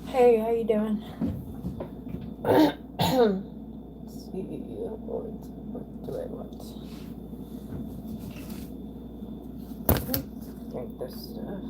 Hey, how you doing? Let's see, what do I want? Drink this stuff.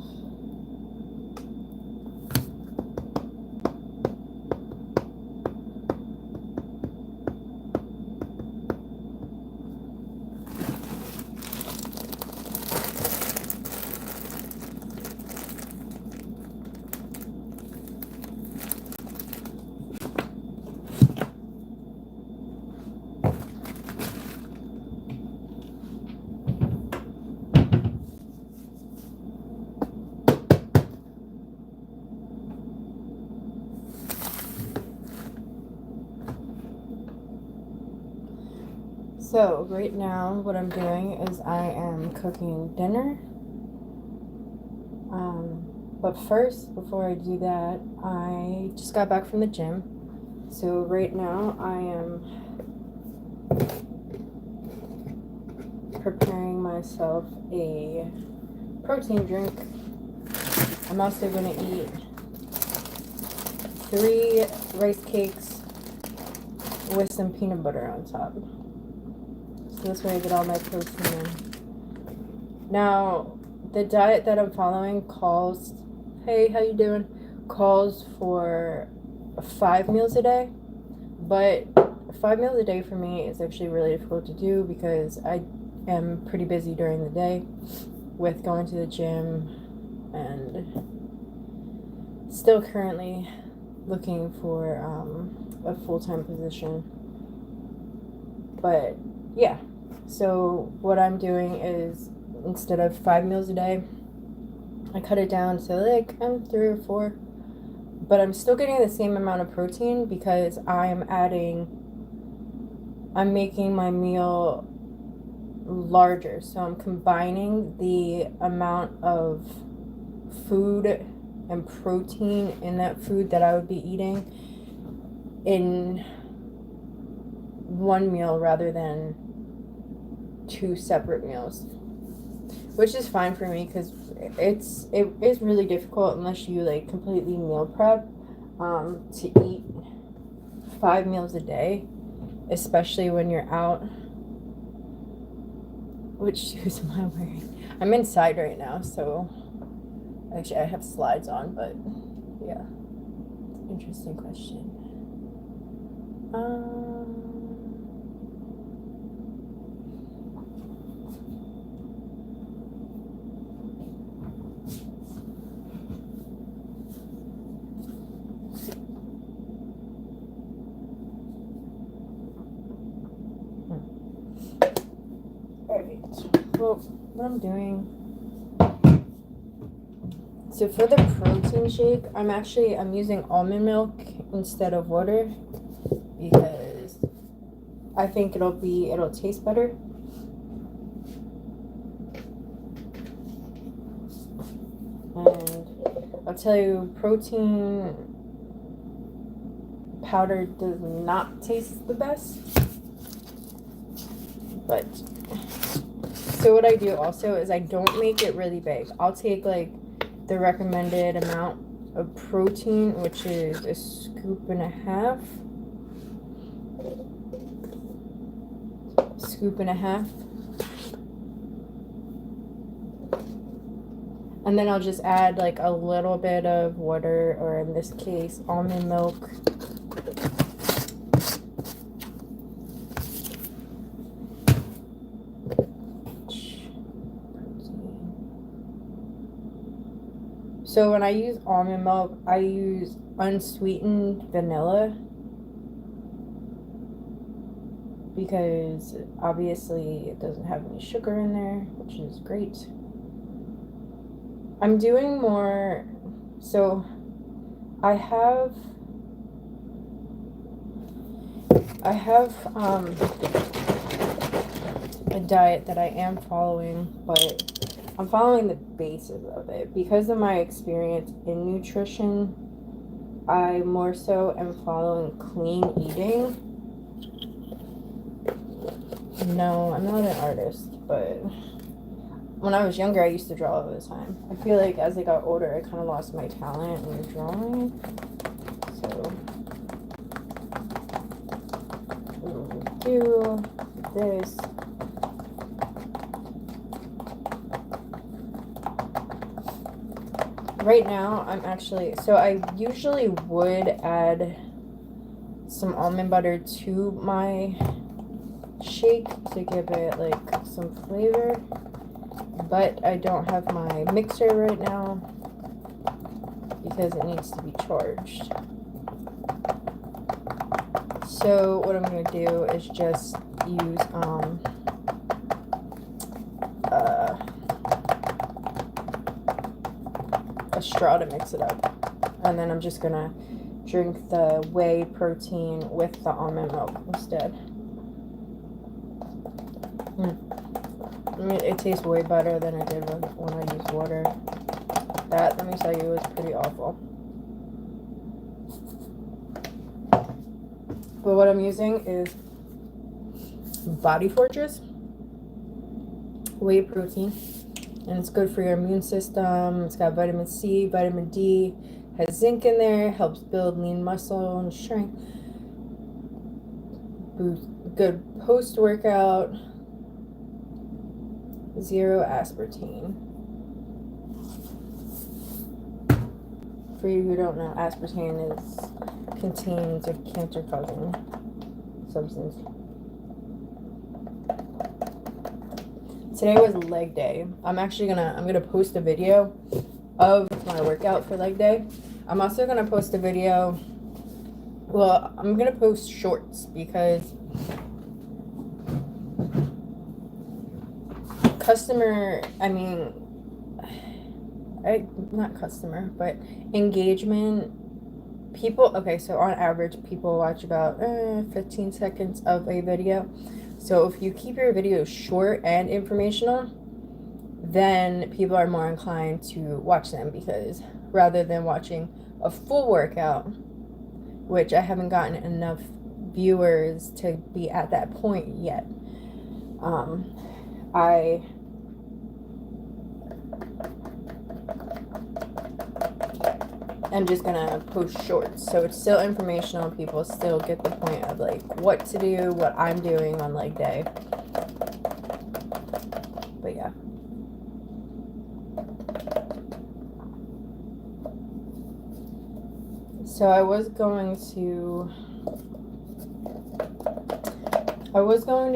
So right now what I'm doing is I am cooking dinner. But first, before I do that, I just got back from the gym. So right now I am preparing myself a protein drink. I'm also going to eat 3 rice cakes with some peanut butter on top. So this way I get all my protein in. Now, the diet that I'm following calls, hey, how you doing? Calls for 5 meals a day. But 5 meals a day for me is actually really difficult to do because I am pretty busy during the day with going to the gym and still currently looking for a full-time position. But yeah, so what I'm doing is instead of 5 meals a day, I cut it down to like 3 or 4. But I'm still getting the same amount of protein because I'm making my meal larger. So I'm combining the amount of food and protein in that food that I would be eating in one meal rather than 2 separate meals, which is fine for me because it is really difficult unless you like completely meal prep to eat 5 meals a day, especially when you're out. Which shoes am I wearing? I'm inside right now, so actually I have slides on, but yeah, interesting question. Well, what I'm doing, so for the protein shake, I'm using almond milk instead of water because I think it'll taste better. And I'll tell you, protein powder does not taste the best. But so what I do also is I don't make it really big. I'll take like the recommended amount of protein, which is a scoop and a half. And then I'll just add like a little bit of water, or in this case, almond milk. So when I use almond milk, I use unsweetened vanilla, because obviously it doesn't have any sugar in there, which is great. I'm doing more, so I have a diet that I am following, but I'm following the basis of it. Because of my experience in nutrition, I more so am following clean eating. No, I'm not an artist, but when I was younger, I used to draw all the time. I feel like as I got older, I kind of lost my talent in drawing. So, we'll do this. Right now, I'm actually, so I usually would add some almond butter to my shake to give it like some flavor, but I don't have my mixer right now because it needs to be charged. So what I'm going to do is just use a straw to mix it up, and then I'm just gonna drink the whey protein with the almond milk instead. I mean, it tastes way better than it did when I used water. That, let me tell you, was pretty awful. But what I'm using is Body Fortress whey protein, and it's good for your immune system. It's got vitamin C, vitamin D, has zinc in there, helps build lean muscle and strength, boost, good post-workout, 0 aspartame. For you who don't know, aspartame contains a cancer-causing substance. Today was leg day. I'm gonna post a video of my workout for leg day. I'm also gonna post a video. Well, I'm gonna post shorts because engagement, people, okay, so on average, people watch about 15 seconds of a video. So if you keep your videos short and informational, then people are more inclined to watch them, because rather than watching a full workout, which I haven't gotten enough viewers to be at that point yet, I'm just gonna post shorts, so it's still informational. People still get the point of like what to do, what I'm doing on leg day. But yeah. So I was going to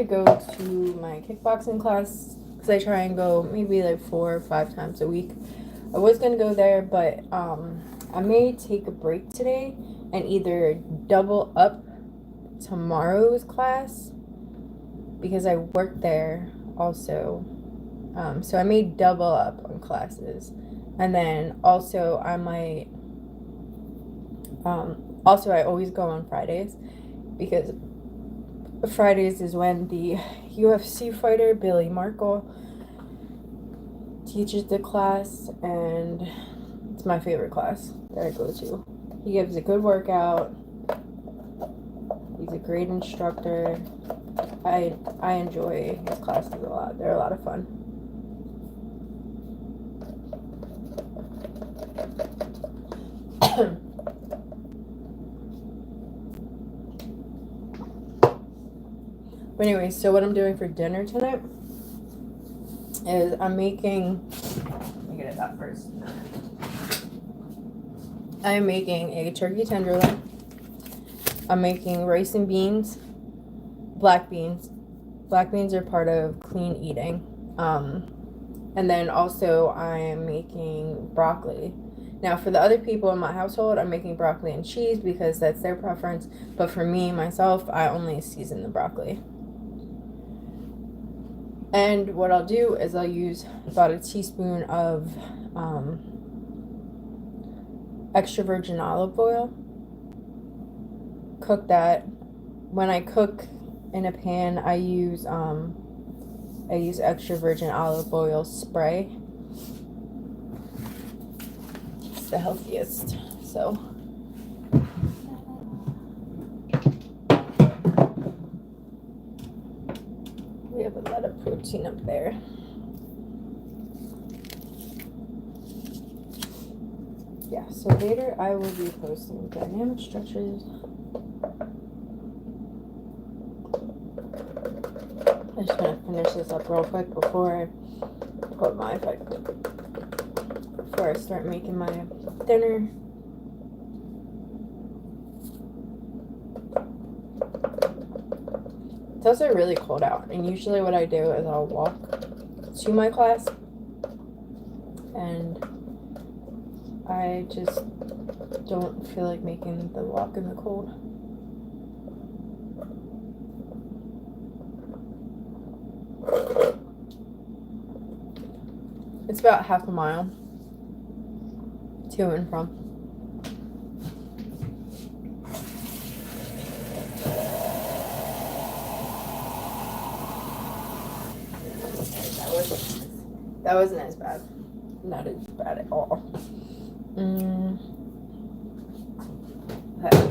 go to my kickboxing class, because I try and go maybe like 4 or 5 times a week. I was going to go there, but I may take a break today and either double up tomorrow's class, because I work there also. So I may double up on classes. And then also I might, also I always go on Fridays, because Fridays is when the UFC fighter Billy Markle teaches the class, and it's my favorite class that I go to. He gives a good workout. He's a great instructor. I enjoy his classes a lot. They're a lot of fun. But anyway, so what I'm doing for dinner tonight is I'm making, let me get it out first. I'm making a turkey tenderloin. I'm making rice and beans, black beans. Black beans are part of clean eating. And then also I'm making broccoli. Now for the other people in my household, I'm making broccoli and cheese because that's their preference. But for me, myself, I only season the broccoli. And what I'll do is I'll use about a teaspoon of extra virgin olive oil. Cook that. When I cook in a pan, I use extra virgin olive oil spray. It's the healthiest. So we have a lot of protein up there. Yeah, so later I will be posting dynamic structures. I just want to finish this up real quick before I start making my dinner. It's also really cold out, and usually what I do is I'll walk to my class, and I just don't feel like making the walk in the cold. It's about half a mile to and from. That wasn't as bad. Not as bad at all. Okay.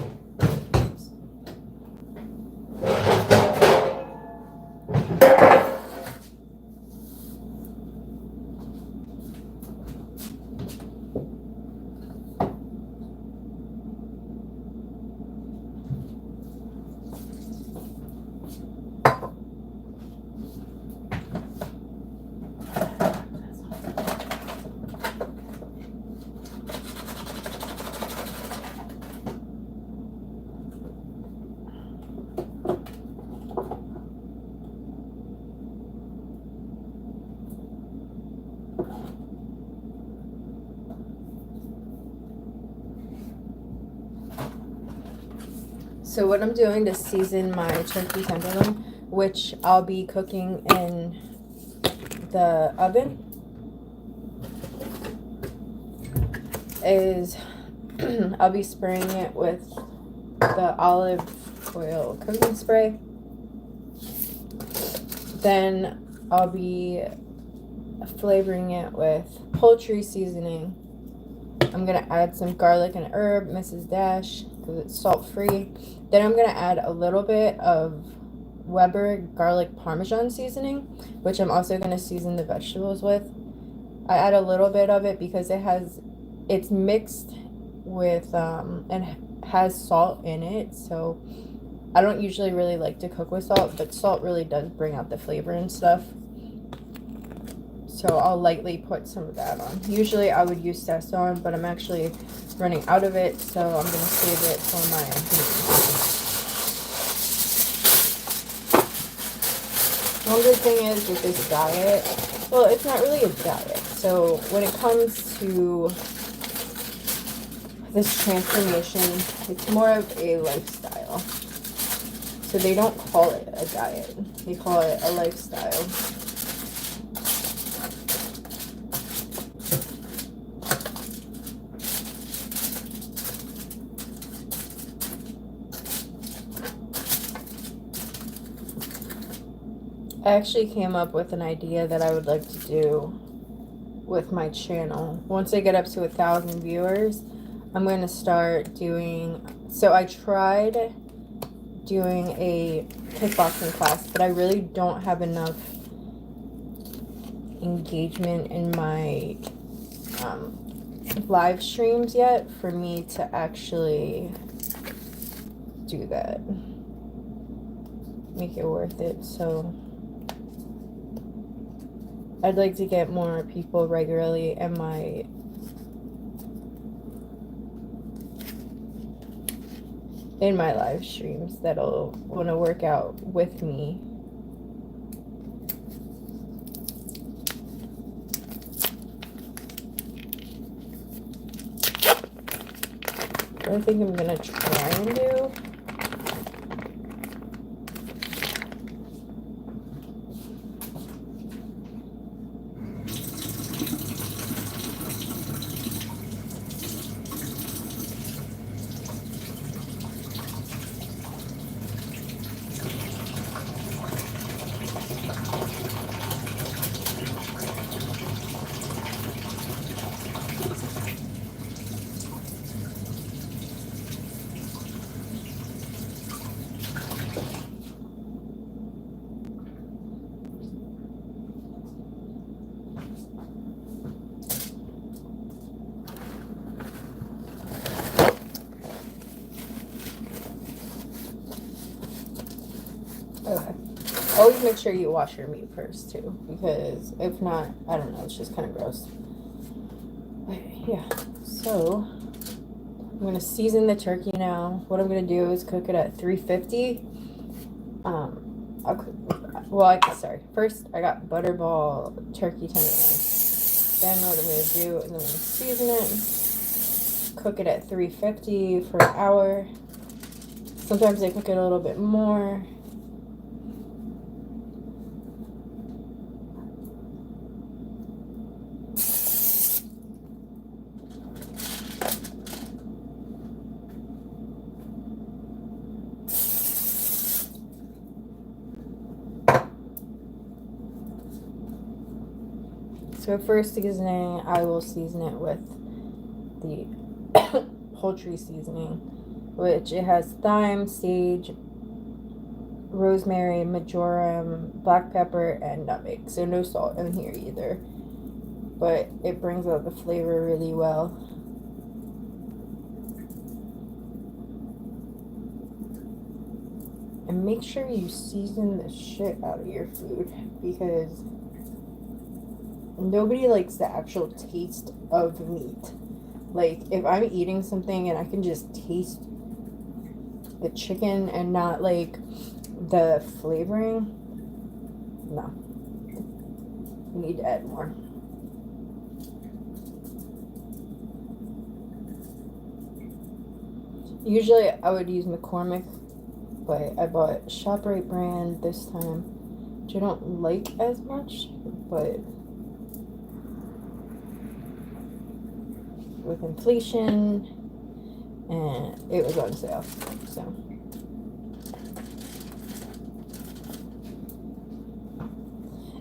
So what I'm doing to season my turkey tenderloin, which I'll be cooking in the oven, is I'll be spraying it with the olive oil cooking spray. Then I'll be flavoring it with poultry seasoning. I'm going to add some garlic and herb, Mrs. Dash, because it's salt-free. Then I'm going to add a little bit of Weber garlic parmesan seasoning, which I'm also going to season the vegetables with. I add a little bit of it because it's mixed with, and has salt in it. So I don't usually really like to cook with salt, but salt really does bring out the flavor and stuff. So I'll lightly put some of that on. Usually I would use Szechuan, but I'm actually running out of it, so I'm going to save it for my One good thing is with this diet, well, it's not really a diet. So when it comes to this transformation, it's more of a lifestyle. So they don't call it a diet. They call it a lifestyle. I actually came up with an idea that I would like to do with my channel. Once I get up to 1,000 viewers, I'm going to start doing, so I tried doing a kickboxing class, but I really don't have enough engagement in my live streams yet for me to actually do that, make it worth it. So I'd like to get more people regularly in my live streams that'll want to work out with me. What I think I'm gonna try and do, okay. Always make sure you wash your meat first too, because if not, I don't know, it's just kind of gross. But yeah, so I'm gonna season the turkey now. What I'm gonna do is cook it at 350. First I got butterball turkey tenderloins. Then what I'm gonna do is I'm gonna season it, cook it at 350 for an hour. Sometimes I cook it a little bit more. So first seasoning, I will season it with the poultry seasoning, which it has thyme, sage, rosemary, marjoram, black pepper, and nutmeg. So no salt in here either, but it brings out the flavor really well. And make sure you season the shit out of your food, because nobody likes the actual taste of meat. Like, if I'm eating something and I can just taste the chicken and not like the flavoring, no. You need to add more. Usually I would use McCormick, but I bought ShopRite brand this time, which I don't like as much, but with inflation, and it was on sale. So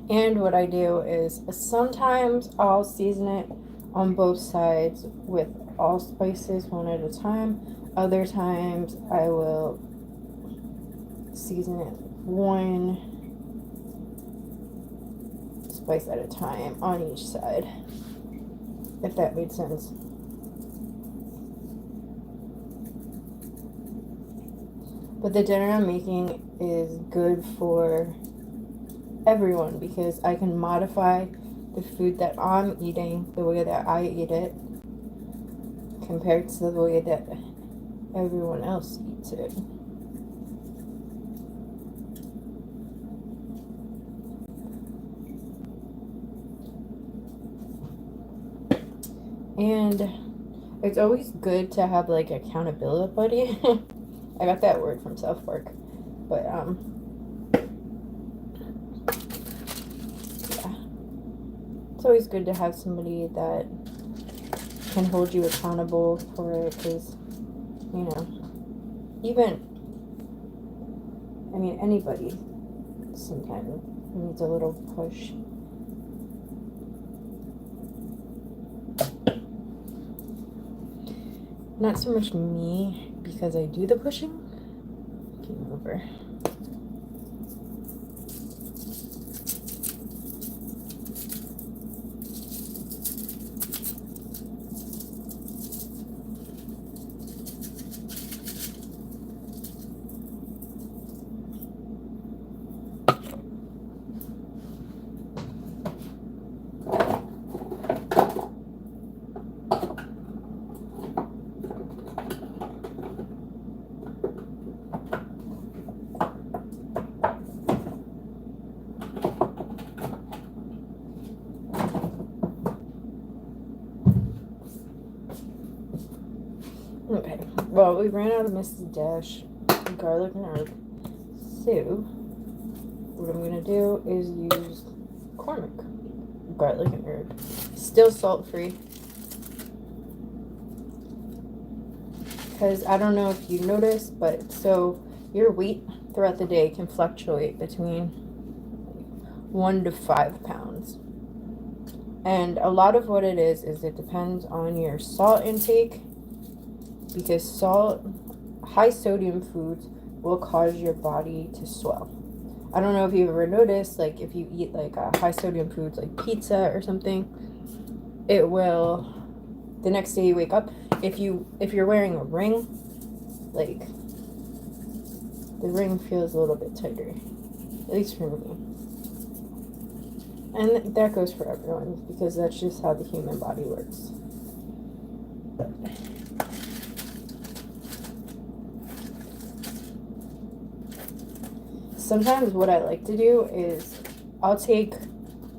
and what I do is sometimes I'll season it on both sides with all spices one at a time. Other times I will season it one spice at a time on each side, if that made sense. But the dinner I'm making is good for everyone, because I can modify the food that I'm eating the way that I eat it compared to the way that everyone else eats it. And it's always good to have like accountability buddy. I got that word from South Park. But yeah. It's always good to have somebody that can hold you accountable for it, because, you know, anybody sometimes needs a little push. Not so much me, because I do the pushing. pepper. Okay, well, we ran out of Mrs. Dash garlic and herb, so what I'm gonna do is use Cornick garlic and herb. Still salt-free, because I don't know if you noticed, but so your weight throughout the day can fluctuate between 1 to 5 pounds. And a lot of what it is it depends on your salt intake, because high sodium foods will cause your body to swell. I don't know if you've ever noticed, like if you eat like high sodium foods like pizza or something, it will, the next day you wake up, if you're wearing a ring, like the ring feels a little bit tighter, at least for me. And that goes for everyone, because that's just how the human body works. Sometimes what I like to do is I'll take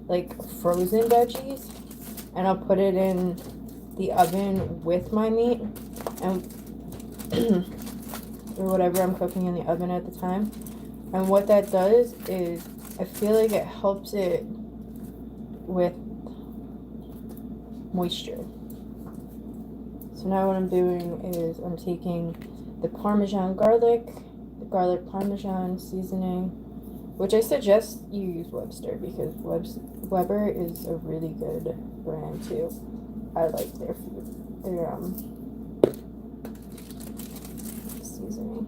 like frozen veggies and I'll put it in the oven with my meat and or whatever I'm cooking in the oven at the time. And what that does is I feel like it helps it with moisture. So now what I'm doing is I'm taking the Parmesan garlic, the garlic Parmesan seasoning, which I suggest you use Webster, because Weber is a really good brand too. I like their food, their seasoning.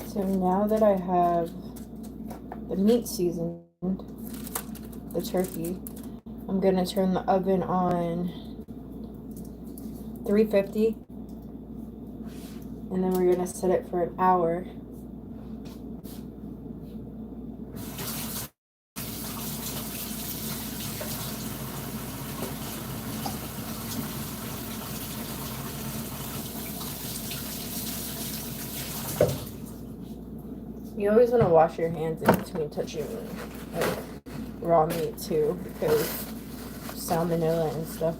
So now that I have the meat seasoned, the turkey, I'm going to turn the oven on 350, and then we're going to set it for an hour. You always want to wash your hands in between touching like raw meat too, because salmonella and stuff.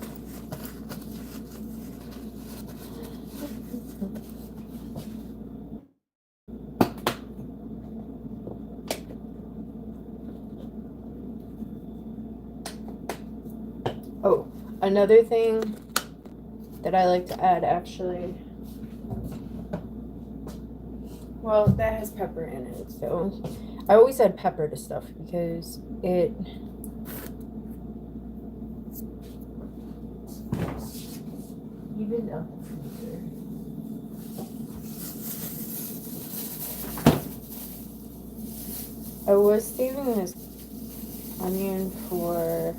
Oh, another thing that I like to add, actually, well, that has pepper in it, so I always add pepper to stuff because it evens out the flavor. I was saving this onion for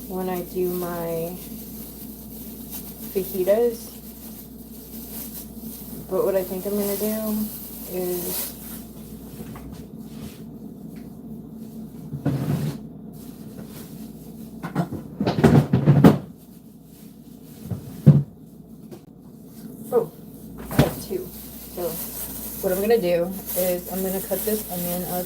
when I do my fajitas. But what I think I'm going to do is I have two. So what I'm going to do is I'm going to cut this onion up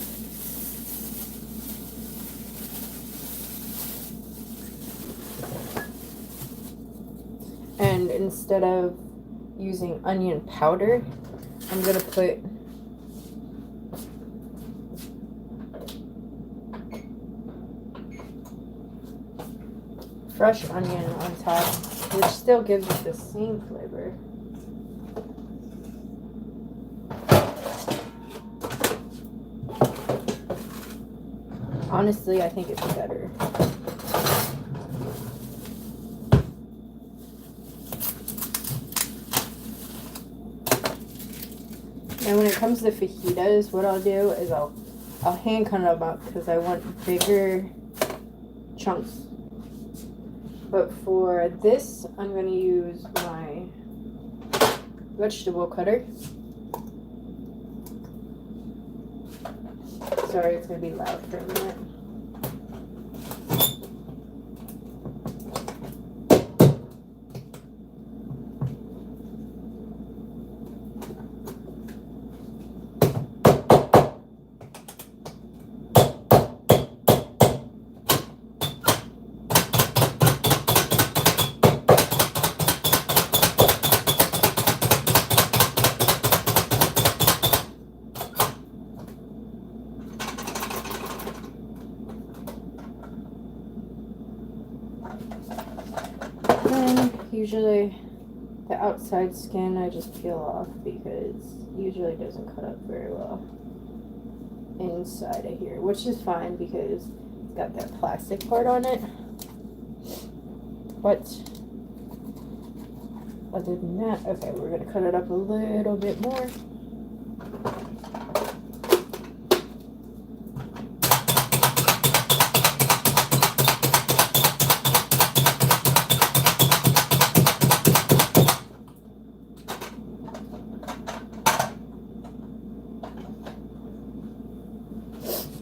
And instead of using onion powder, I'm going to put fresh onion on top, which still gives it the same flavor. Honestly, I think it's better. And when it comes to fajitas, what I'll do is I'll hand cut them up because I want bigger chunks. But for this, I'm going to use my vegetable cutter. Sorry, it's going to be loud for a minute. Usually the outside skin I just peel off because usually it doesn't cut up very well inside of here, which is fine because it's got that plastic part on it. But other than that, okay, we're going to cut it up a little bit more.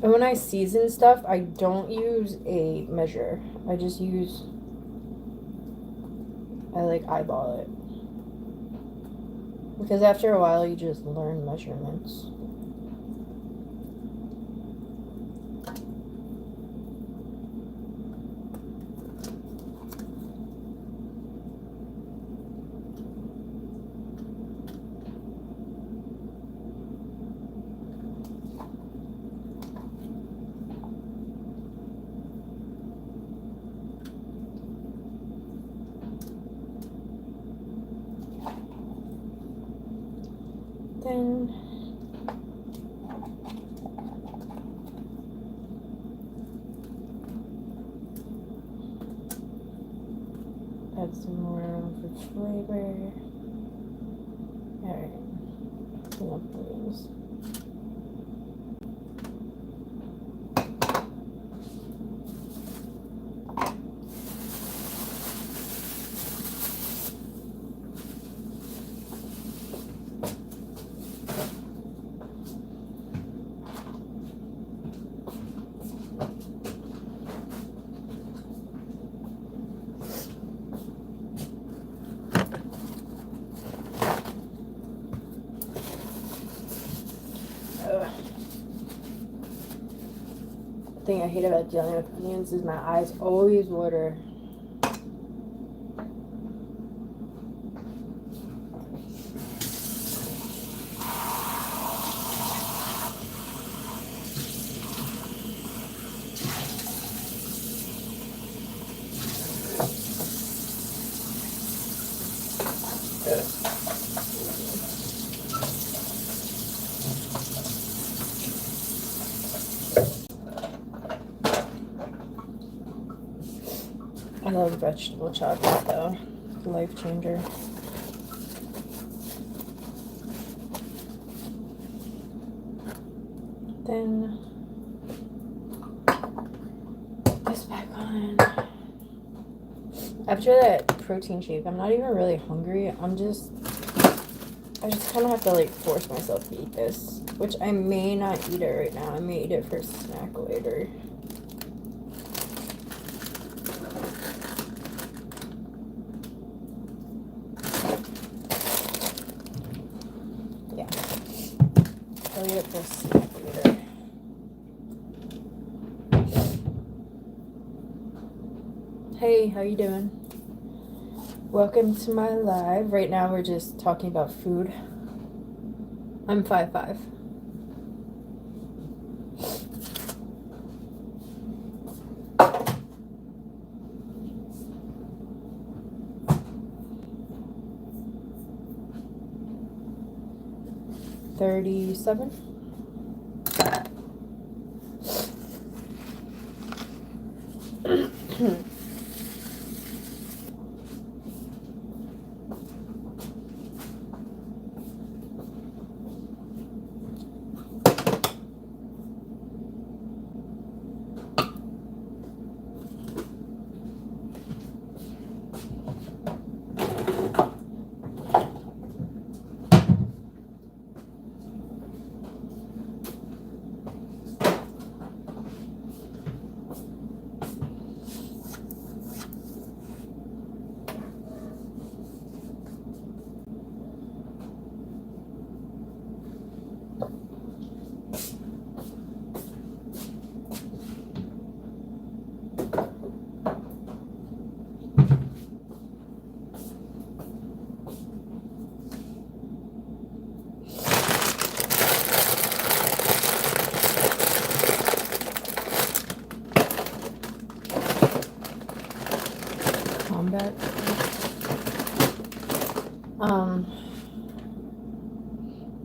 And when I season stuff, I don't use a measure. I just eyeball it. Because after a while, you just learn measurements. Then add some more for flavor. Alright, enough things. The thing I hate about dealing with onions is my eyes always water. I love vegetable chocolate though. Life changer. Then put this back on. After that protein shake, I'm not even really hungry. I just kind of have to like force myself to eat this, which I may not eat it right now. I may eat it for a snack later. I'll eat it for a snack later. Hey, how you doing? Welcome to my live. Right now we're just talking about food. I'm 5'5". $37. Combat.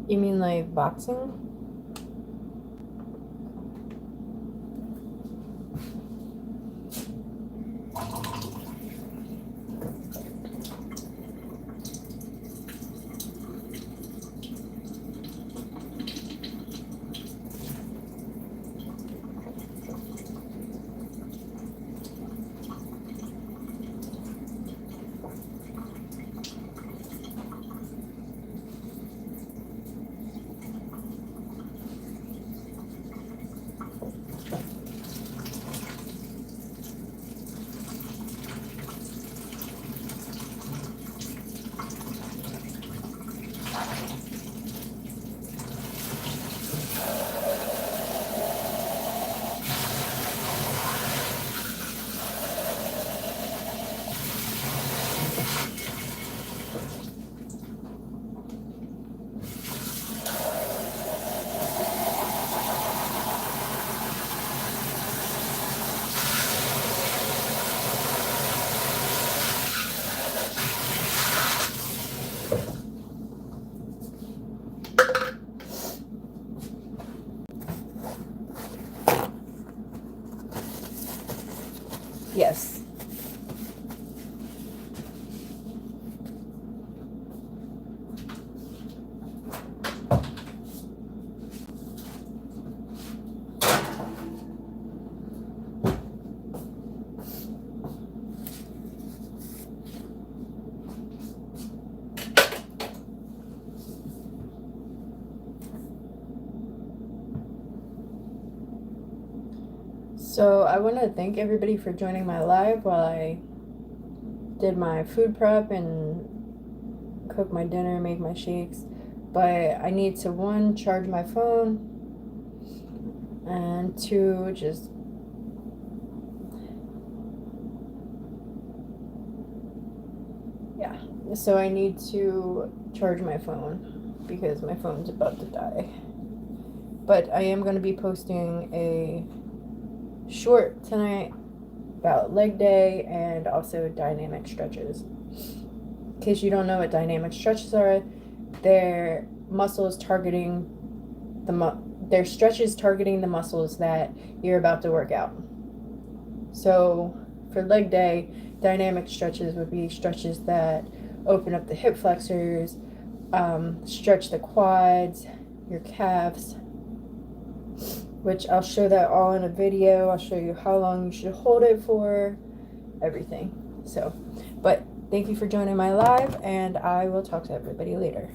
You mean like boxing? Yes. So I want to thank everybody for joining my live while I did my food prep and cooked my dinner, made my shakes. But I need to, 1, charge my phone, and 2, just so I need to charge my phone because my phone's about to die. But I am going to be posting a short tonight about leg day and also dynamic stretches. In case you don't know what dynamic stretches are, they're muscles targeting they're stretches targeting the muscles that you're about to work out. So for leg day, dynamic stretches would be stretches that open up the hip flexors, stretch the quads, your calves, which I'll show that all in a video. I'll show you how long you should hold it for, everything. So, but thank you for joining my live, and I will talk to everybody later.